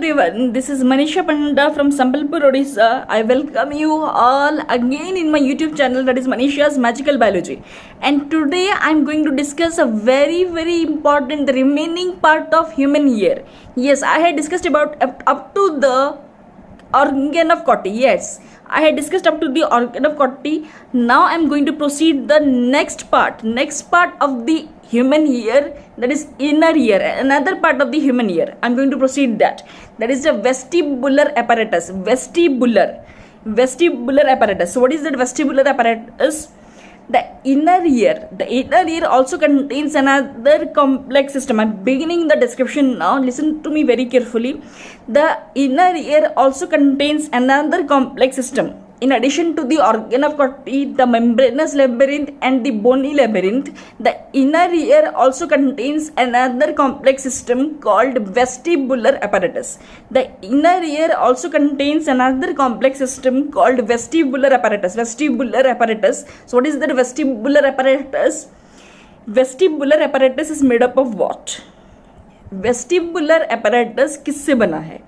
everyone, this is Manisha Panda from Sambalpur, Odisha. I welcome you all again in my YouTube channel, that is Manisha's Magical Biology. And today I am going to discuss a very important, the remaining part of human ear. Yes, I had discussed about up to the organ of Corti. Yes, I had discussed up to the organ of Corti. Now I am going to proceed the next part of the human ear, that is inner ear, another part of the human ear. I am going to proceed that is the vestibular apparatus. Vestibular apparatus. So what is that vestibular apparatus? The inner ear also contains another complex system. I'm beginning the description now. Listen to me very carefully. The inner ear also contains another complex system. In addition to the organ of Corti, the membranous labyrinth and the bony labyrinth, the inner ear also contains another complex system called vestibular apparatus. The inner ear also contains another complex system called vestibular apparatus. Vestibular apparatus. So what is the vestibular apparatus? Vestibular apparatus is made up of what? Vestibular apparatus किससे बना है?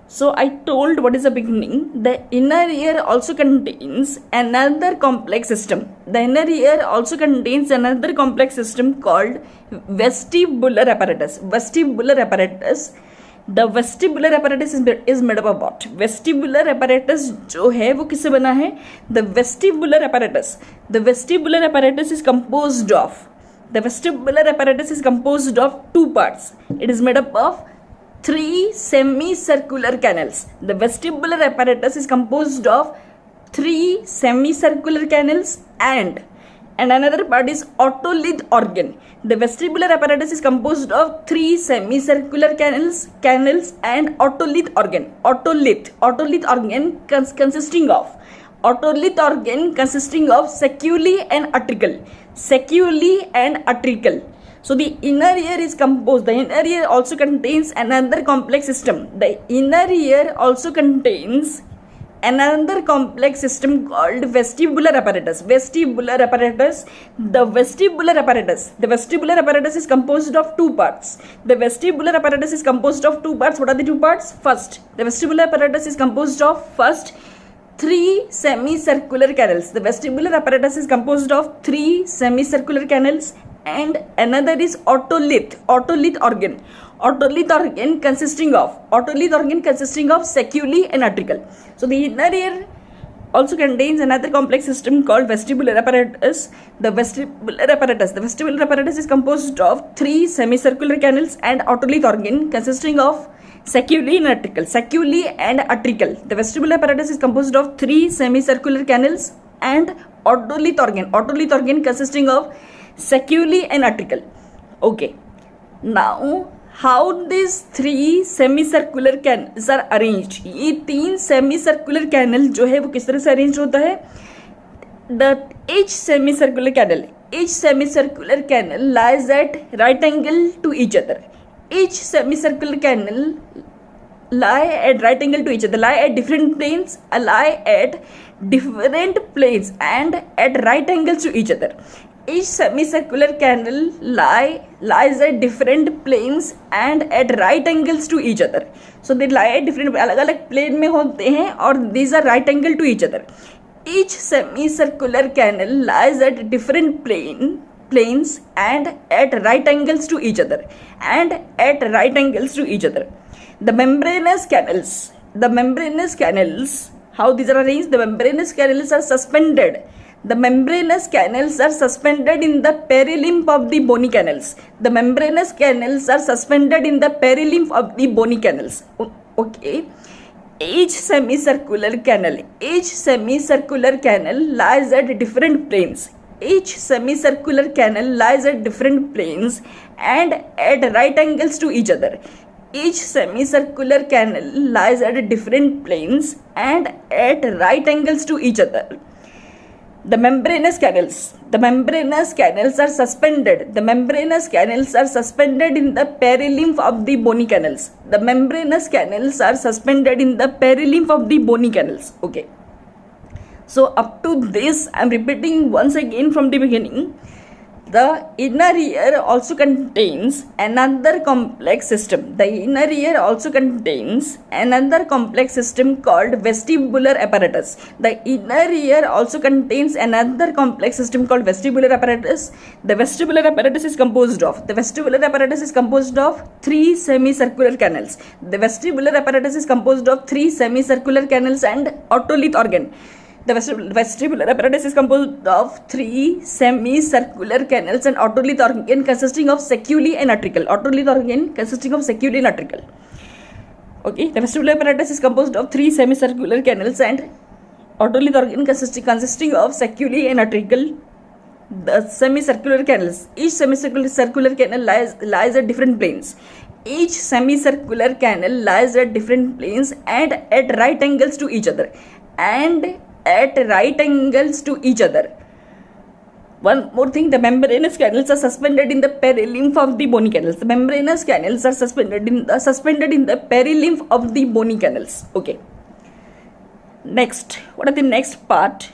So I told what is the beginning. The inner ear also contains another complex system. The inner ear also contains another complex system called vestibular apparatus. Vestibular apparatus. The vestibular apparatus is made up of what? Vestibular apparatus जो है वो किससे बना है? The vestibular apparatus. The vestibular apparatus is composed of. The vestibular apparatus is composed of two parts. It is made up of three semicircular canals. The vestibular apparatus is composed of three semicircular canals and another part is otolith organ. The vestibular apparatus is composed of three semicircular canals and otolith organ. Otolith organ consisting of saculi and atricle. So the inner ear is composed. The inner ear also contains another complex system. The inner ear also contains another complex system called vestibular apparatus. Vestibular apparatus. The vestibular apparatus is composed of two parts. The vestibular apparatus is composed of two parts. What are the two parts? First, the vestibular apparatus is composed of three semicircular canals. The vestibular apparatus is composed of three semicircular canals and another is otolith organ. Otolith organ consisting of saculi and atricle. So the inner ear also contains another complex system called vestibular apparatus. The vestibular apparatus is composed of three semicircular canals and otolith organ consisting of saculi and atricle. The vestibular apparatus is composed of three semicircular canals and otolith organ consisting of saculi and atricle. Okay, now how these three semicircular canals are arranged? ये तीन semicircular canal जो है वो किस तरह से arranged होता है? Each semicircular canal lies at right angle to each other. Each semicircular canal lie at right angle to each other, lie at different planes and at right angles to each other. Each semicircular canal lies at different planes and at right angles to each other. So they lie at different अलग-अलग plane में होते हैं और these are right angle to each other. Each semicircular canal lies at different planes and at right angles to each other. The membranous canals, how these are arranged? The membranous canals are suspended. The membranous canals are suspended in the perilymph of the bony canals. The membranous canals are suspended in the perilymph of the bony canals. Okay. Each semicircular canal lies at different planes. Each semicircular canal lies at different planes and at right angles to each other. Each semicircular canal lies at different planes and at right angles to each other. The membranous canals are suspended. The membranous canals are suspended in the perilymph of the bony canals. The membranous canals are suspended in the perilymph of the bony canals. Okay. So up to this, I am repeating once again from the beginning. The inner ear also contains another complex system. The inner ear also contains another complex system called vestibular apparatus. The inner ear also contains another complex system called vestibular apparatus. The vestibular apparatus is composed of three semicircular canals. The vestibular apparatus is composed of three semicircular canals and otolith organ. The vestibular apparatus is composed of three semicircular canals and otolith organ consisting of seculi and atricle. Otolith organ consisting of seculi and atricle. Okay, the vestibular apparatus is composed of three semicircular canals and otolith organ consisting of seculi and atricle. The semicircular canals. Each semicircular canal lies at different planes. Each semicircular canal lies at different planes and at right angles to each other. One more thing, the membranous canals are suspended in the perilymph of the bony canals. The membranous canals are suspended in the perilymph of the bony canals. Okay. Next, what are the next part?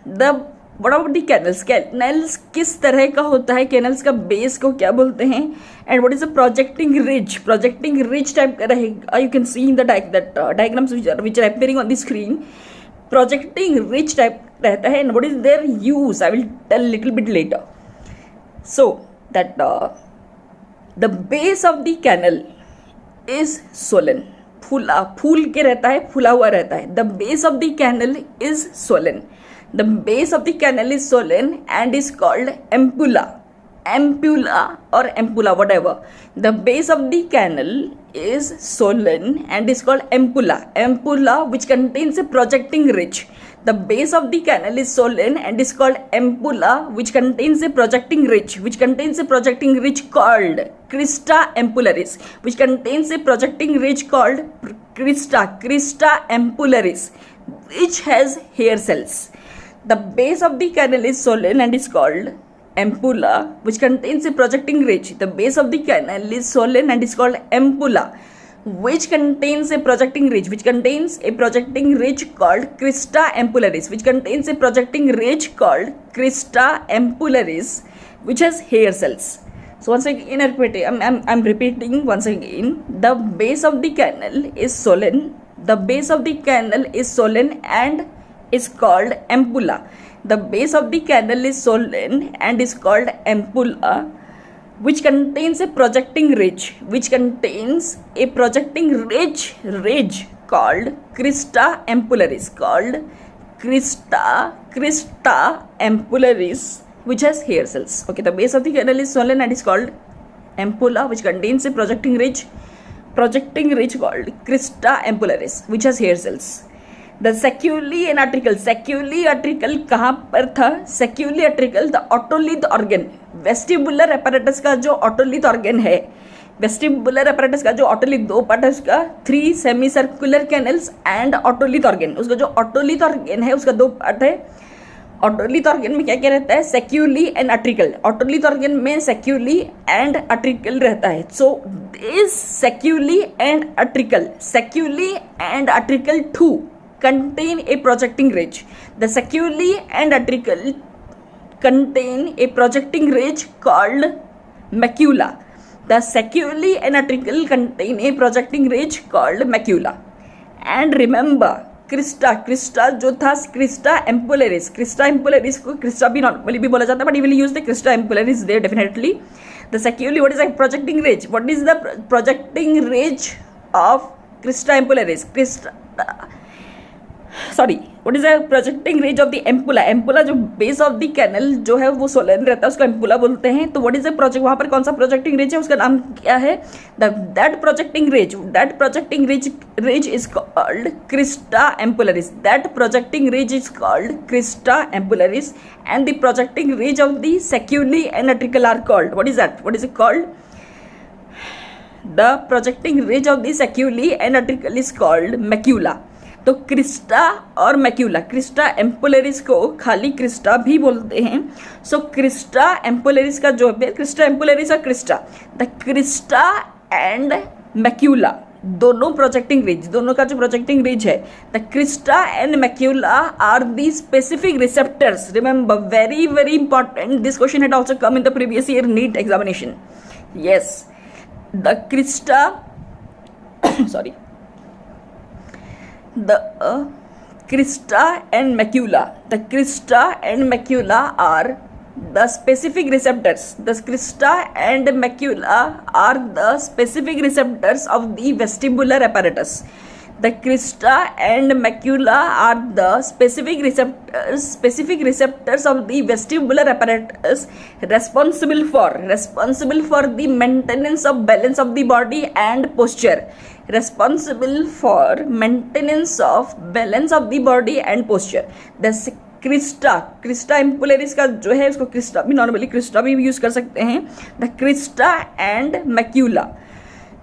What about the canals? Canals किस तरह का होता है? Canals का base को क्या बोलते हैं? And what is a projecting ridge? Projecting ridge type का रहेगा. You can see in the diagrams which are appearing on the screen. Projecting ridge type रहता है, and what is their use? I will tell little bit later. So that the base of the canal is swollen. फूल के रहता है, फूला हुआ रहता है. The base of the canal is swollen. The base of the canal is swollen and is called ampulla. Ampulla or ampulla, whatever. The base of the canal is swollen and is called ampulla. Ampulla, which contains a projecting ridge. The base of the canal is swollen and is called ampulla, which contains a projecting ridge. Which contains a projecting ridge called crista ampullaris. Which contains a projecting ridge called crista ampullaris, which has hair cells. The base of the canal is swollen and is called ampulla, which contains a projecting ridge. The base of the canal is swollen and is called ampulla, which contains a projecting ridge. Which contains a projecting ridge called crista ampullaris. Which contains a projecting ridge called crista ampullaris, which has hair cells. So once again, I'm repeating once again. The base of the canal is swollen. The base of the canal is swollen and is called ampulla. The base of the canal is swollen and is called ampulla, which contains a projecting ridge. Which contains a projecting ridge called crista ampullaris. Called crista ampullaris, which has hair cells. Okay, the base of the canal is swollen and is called ampulla, which contains a projecting ridge called crista ampullaris, which has hair cells. The seculi and atricle. Seculi atricle कहाँ पर था? Seculi atricle, the otolith organ. Vestibular apparatus का जो otolith organ है, vestibular apparatus का जो otolith, दो part है उसका, three semicircular canals and otolith organ. उसका जो otolith organ है उसका दो पार्ट है. otolith organ में क्या क्या रहता है? Seculi and atricle. otolith organ में seculi and atricle रहता है. So this seculi and atricle too contain a projecting ridge. The seculi and atricle contain a projecting ridge called macula. The seculi and atricle contain a projecting ridge called macula. And remember, crista जो था crista ampullaris. Crista ampullaris को crista भी normally भी बोला जाता है, but you will use the crista ampullaris there definitely. The seculi, what is a projecting ridge? What is the projecting ridge of crista ampullaris? What is the projecting ridge of the ampulla? Ampulla जो base of the canal जो है वो swollen रहता है, उसको ampulla बोलते हैं. तो what is the project, वहाँ पर कौन सा projecting ridge है, उसका नाम क्या है? That projecting ridge is called crista ampullaris. That projecting ridge is called crista ampullaris, and the projecting ridge of the seculi and atricle are called, what is that? What is it called? The projecting ridge of the seculi and atricle is called macula. तो Crysta और macula, Crysta ampullaris को खाली Crysta भी बोलते हैं. सो Crysta ampullaris का जो है, क्रिस्टा एम्पुलरिस और crista, the crista and macula, दोनों प्रोजेक्टिंग रिज, दोनों का जो प्रोजेक्टिंग रिज है, the crista and macula are the specific receptors. Remember, very very important, this question had also come in the previous year NEET examination. Yes, the crista sorry, the crista and macula, the crista and macula are the specific receptors. The crista and macula are the specific receptors of the vestibular apparatus. The crista and macula are the specific receptors of the vestibular apparatus responsible for the maintenance of balance of the body and posture. Responsible for maintenance of balance of the body and posture. The Crysta ampullaris का जो है, इसको Crysta भी, normally Crysta भी use कर सकते हैं. The crista and macula,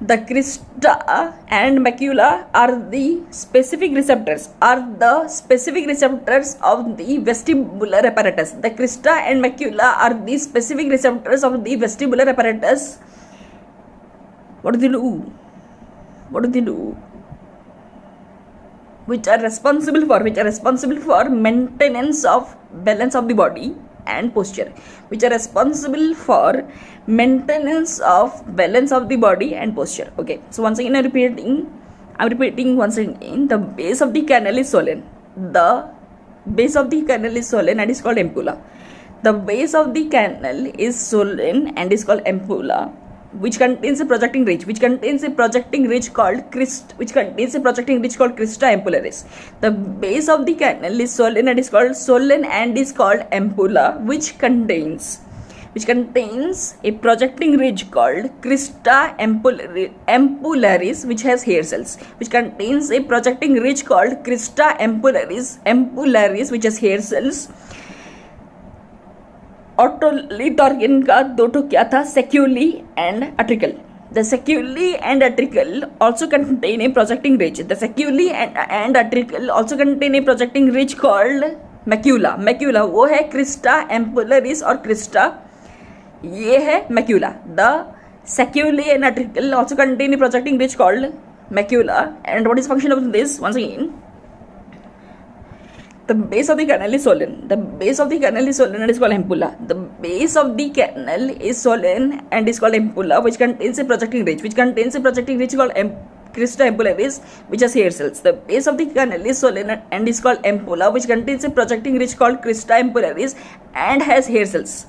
the crista and macula are the specific receptors of the vestibular apparatus. The crista and macula are the specific receptors of the vestibular apparatus. What do they do? Which are responsible for maintenance of balance of the body and posture. Which are responsible for maintenance of balance of the body and posture. Okay, so once again I'm repeating once again. The base of the canal is swollen. The base of the canal is swollen and is called ampulla. The base of the canal is swollen and is called ampulla, which contains a projecting ridge called crista ampullaris. The base of the canal is swollen and is called ampulla, which contains a projecting ridge called crista ampullaris, which has hair cells. Which contains a projecting ridge called crista ampullaris, which has hair cells. Otolith organ का दो ठो क्या था, saccule and utricle. The saccule and utricle also contain a projecting ridge. The saccule and utricle also contain a projecting ridge called macula. Macula वो है crista ampullaris और crista, ये है macula. The saccule and utricle also contain a projecting ridge called macula. And what is function of this? Once again, the base of the canal is swollen. The base of the canal is swollen and is called ampulla. The base of the canal is swollen and is called ampulla, which contains a projecting ridge called crista ampullaris, which has hair cells. The base of the canal is swollen and is called ampulla, which contains a projecting ridge called crista ampullaris and has hair cells.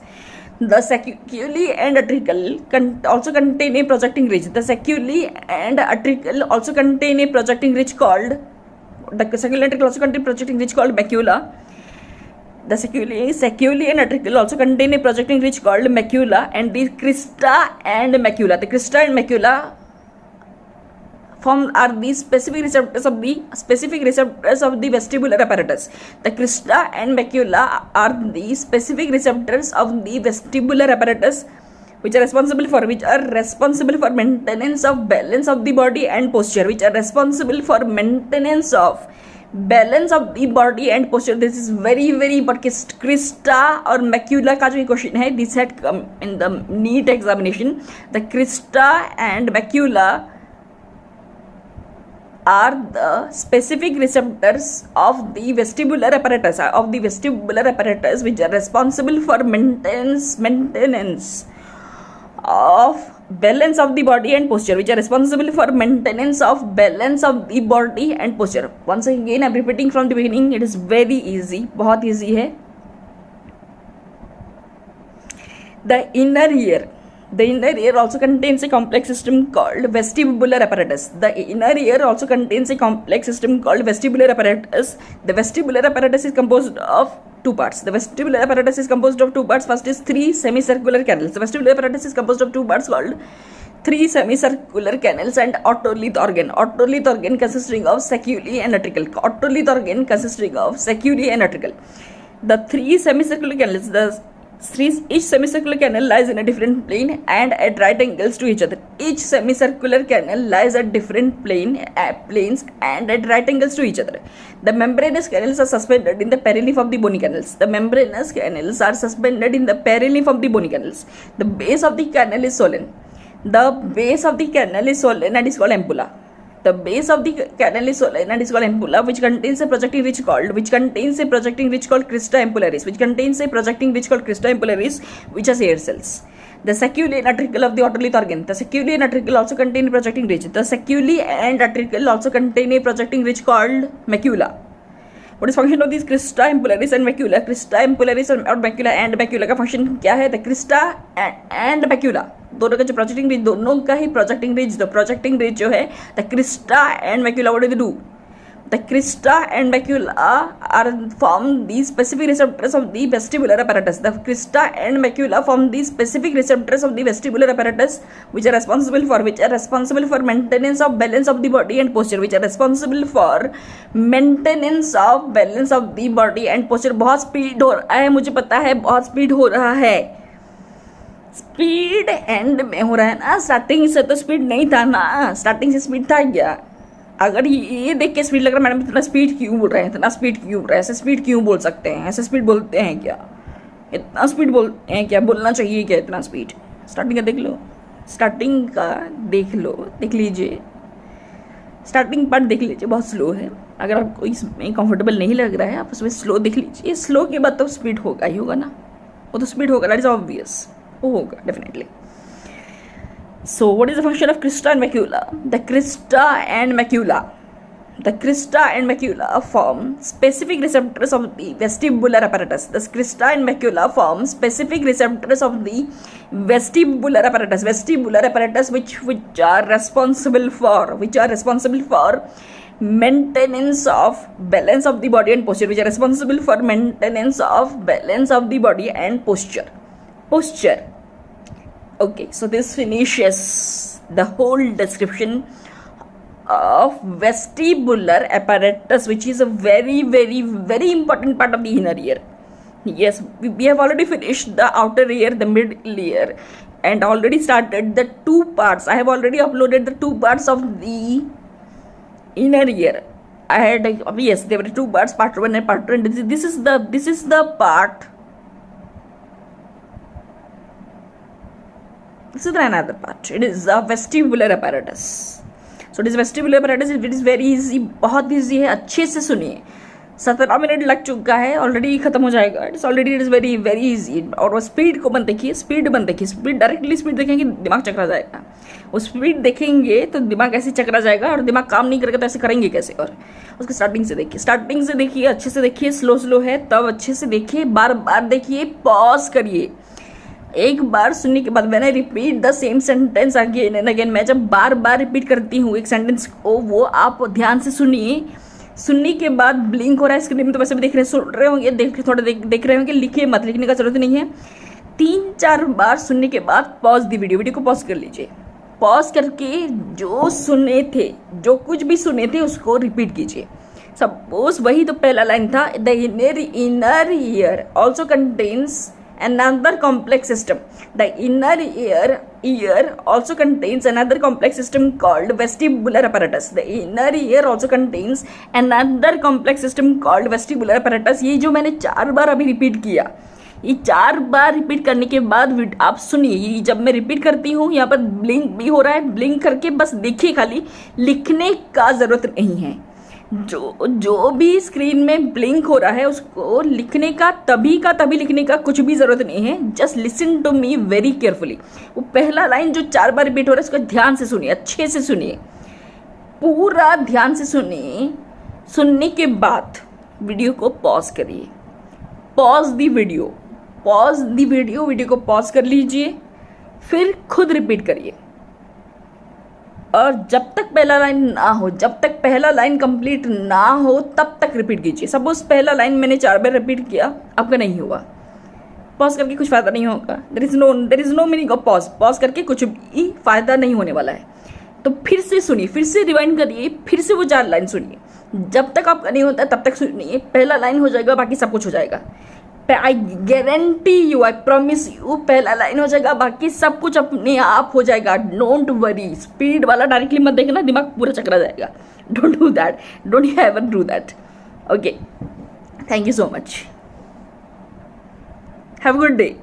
The sacculi and atricle also contain a projecting ridge. The sacculi and atricle also contain a projecting ridge called the sacculi and atricle also contain projecting ridge called macula. The sacculi and atricle also contain a projecting ridge called macula, and the crista and macula. The crista and macula are the specific receptors of the vestibular apparatus. The crista and macula are the specific receptors of the vestibular apparatus, which are responsible for maintenance of balance of the body and posture. Balance of the body and posture. This is very very important. Crista और macula का जो question है, this had come in the NEET examination. The crista and macula are the specific receptors of the vestibular apparatus, which are responsible for maintenance of balance of the body and posture. Once again I'm repeating from the beginning. It is very easy, बहुत easy है. The inner ear also contains a complex system called vestibular apparatus. The vestibular apparatus is composed of two parts. First is three semicircular canals. The vestibular apparatus is composed of two parts called three semicircular canals and otolith organ. Otolith organ consisting of sacculi and atricle. The three semicircular canals, each semicircular canal lies in a different plane and at right angles to each other. Each semicircular canal lies at different planes and at right angles to each other. The membranous canals are suspended in the perileaf of the bony canals. The base of the canal is swollen. And is called ampulla. The base of the canal is solenoid and is called ampulla, which contains a projecting ridge called crista ampullaris, which has hair cells. The saccule and atricle of the otolith organ. The saccule and atricle also contain a projecting ridge. The saccule and atricle also contain a projecting ridge called macula. What is function of these crista ampullaris and macula? Crista ampullaris और macula and macula का function क्या है? The crista and macula दोनों का जो projecting ridge, दोनों का ही projecting ridge, तो projecting ridge जो है the crista and macula, what do they do? The crista and macula are form the specific receptors of the vestibular apparatus. The crista and macula form the specific receptors of the vestibular apparatus, which are responsible for maintenance of balance of the body and posture. बहुत speed हो रहा है, मुझे पता है बहुत speed हो रहा है. स्पीड एंड में हो रहा है ना, स्टार्टिंग से तो स्पीड नहीं था ना. स्टार्टिंग से स्पीड था क्या? अगर ये देख के स्पीड लग रहा है, मैडम इतना स्पीड क्यों बोल रहे हैं, इतना स्पीड क्यों बोल रहे हैं, ऐसे स्पीड क्यों बोल सकते हैं, ऐसे स्पीड बोलते हैं क्या, इतना स्पीड बोलते हैं क्या, बोलना चाहिए क्या इतना स्पीड? स्टार्टिंग का देख लो, स्टार्टिंग का देख लीजिए, स्टार्टिंग पार्ट देख लीजिए, बहुत स्लो है. अगर आपको इसमें कंफर्टेबल नहीं लग रहा है, आप उसमें स्लो देख लीजिए. स्लो के बाद तो स्पीड होगा ही होगा ना, वो तो स्पीड होगा, दैट इज ऑब्वियस, वो होगा definitely. So what is the function of crista and macula? The crista and macula form specific receptors of the vestibular apparatus. The crista and macula form specific receptors of the vestibular apparatus which are responsible for maintenance of balance of the body and posture. Okay, so this finishes the whole description of vestibular apparatus, which is a very, very, very important part of the inner ear. Yes, we have already finished the outer ear, the middle ear, and already started the two parts. I have already uploaded the two parts of the inner ear. There were two parts, part 1 and part 2. And this is the part. This is another part. It is a vestibular apparatus. So this vestibular apparatus, it is very easy, बहुत easy है. अच्छे से सुनिए. 17 minute लग चुका है, already खत्म हो जाएगा. It is very very easy. और वो स्पीड को मत देखिए, स्पीड डायरेक्टली स्पीड देखेंगे दिमाग चकरा जाएगा. वो स्पीड देखेंगे तो दिमाग ऐसे चकरा जाएगा, और दिमाग काम नहीं करेगा तो ऐसे करेंगे कैसे? और उसके स्टार्टिंग से देखिए, अच्छे से देखिए. स्लो है तब अच्छे से देखिए, बार बार देखिए, पॉज करिए. एक बार सुनने के बाद when I repeat the same sentence again and again, मैं जब बार बार रिपीट करती हूँ एक सेंटेंस को, वो आप ध्यान से सुनिए. सुनने के बाद ब्लिंक हो रहा है स्क्रीन में, तो वैसे भी देख रहे होंगे, देख रहे होंगे. लिखिए मत, लिखने का जरूरत नहीं है. 3-4 बार सुनने के बाद पॉज दी वीडियो को पॉज कर लीजिए. पॉज करके जो सुने थे, जो कुछ भी सुने थे उसको रिपीट कीजिए. सपोज वही तो पहला लाइन था, the inner ear also contains another complex system. The inner ear also contains another complex system called vestibular apparatus. The inner ear also contains another complex system called vestibular apparatus. ये जो मैंने 4 बार अभी repeat किया, ये 4 बार repeat करने के बाद आप सुनिए. जब मैं रिपीट करती हूँ, यहाँ पर ब्लिंक भी हो रहा है. ब्लिंक करके बस देखिए, खाली लिखने का जरूरत नहीं है. जो भी स्क्रीन में ब्लिंक हो रहा है उसको लिखने का तभी लिखने का कुछ भी जरूरत नहीं है. Just listen to me very carefully. वो पहला लाइन जो 4 बार रिपीट हो रहा है उसको ध्यान से सुनिए, अच्छे से सुनिए, पूरा ध्यान से सुनिए. सुनने के बाद वीडियो को पॉज करिए. पॉज दी वीडियो को पॉज कर लीजिए, फिर खुद रिपीट करिए. और जब तक पहला लाइन कंप्लीट ना हो तब तक रिपीट कीजिए. सपोज पहला लाइन मैंने 4 बार रिपीट किया, आपका नहीं हुआ, पॉज करके कुछ फ़ायदा नहीं होगा. There is no meaning of pause करके कुछ भी फ़ायदा नहीं होने वाला है. तो फिर से सुनिए, फिर से रिवाइंड करिए, फिर से वो 4 लाइन सुनिए. जब तक आपका नहीं होता तब तक सुनिए. पहला लाइन हो जाएगा, बाकी सब कुछ हो जाएगा. I guarantee you, I promise you, पहला लाइन हो जाएगा, बाकी सब कुछ अपने आप हो जाएगा. Don't worry. स्पीड वाला डायरेक्टली मत देखना, दिमाग पूरा चकरा जाएगा. Don't do that, don't ever do that. Okay, thank you so much. Have a good day.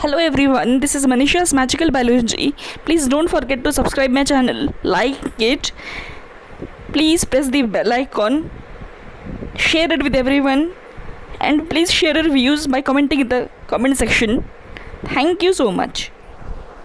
Hello everyone, this is Manisha's Magical Biology. Please don't forget to subscribe my channel, like it, please press the bell icon, share it with everyone, and please share your views by commenting in the comment section. Thank you so much.